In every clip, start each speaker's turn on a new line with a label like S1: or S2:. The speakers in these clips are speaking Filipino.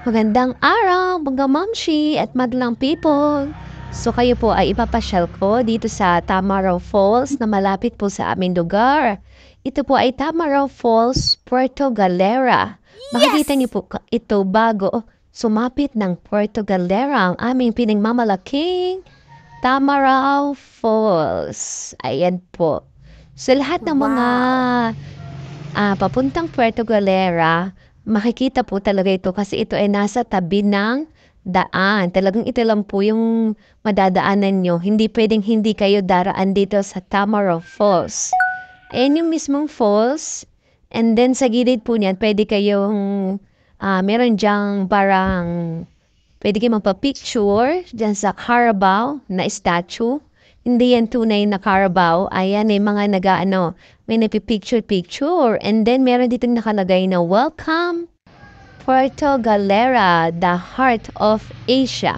S1: Magandang araw, mga mamshi at madlang people. So kayo po ay ipapasyal ko dito sa Tamaraw Falls na malapit po sa aming lugar. Ito po ay Tamaraw Falls, Puerto Galera. Makikita niyo po ito bago sumapit ng Puerto Galera ang aming pinagmamalaking Tamaraw Falls. Ayan po. Sa lahat ng mga papuntang Puerto Galera, makikita po talaga ito kasi ito ay nasa tabi ng daan. Talagang ito lang po yung madadaanan nyo. Hindi pwedeng hindi kayo daraan dito sa Tamaraw Falls. Ayan yung mismong falls. And then sa gilid po niyan, pwede kayong, meron dyang parang, pwede kayong magpa-picture dyan sa Carabao na statue. Hindi yan tunay na Carabao. Ayan, may mga may nagpi-picture-picture. And then, meron dito nakalagay na, Welcome, Puerto Galera, the heart of Asia.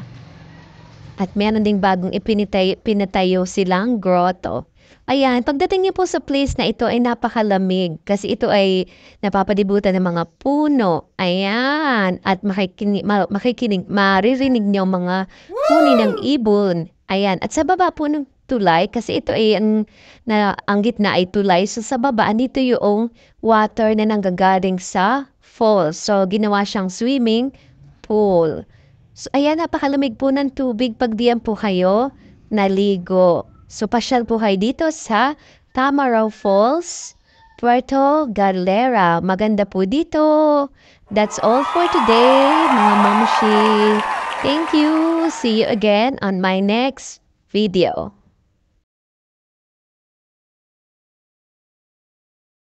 S1: At meron ding bagong pinatayo silang grotto. Ayan, pagdating niyo po sa place na ito ay napakalamig kasi ito ay napapalibutan ng mga puno. Ayan, at maririnig niyo mga huni ng ibon. Ayan, at sa baba po ng tulay kasi ito ay ang gitna ay tulay. So sa baba, andito yung water na nanggagaling sa falls. So ginawa siyang swimming pool. So, ayan, napakalamig po ng tubig pag diyan po kayo naligo. So, pasyal po kayo dito sa Tamaraw Falls, Puerto Galera. Maganda po dito. That's all for today, mga mamshi. Thank you. See you again on my next video.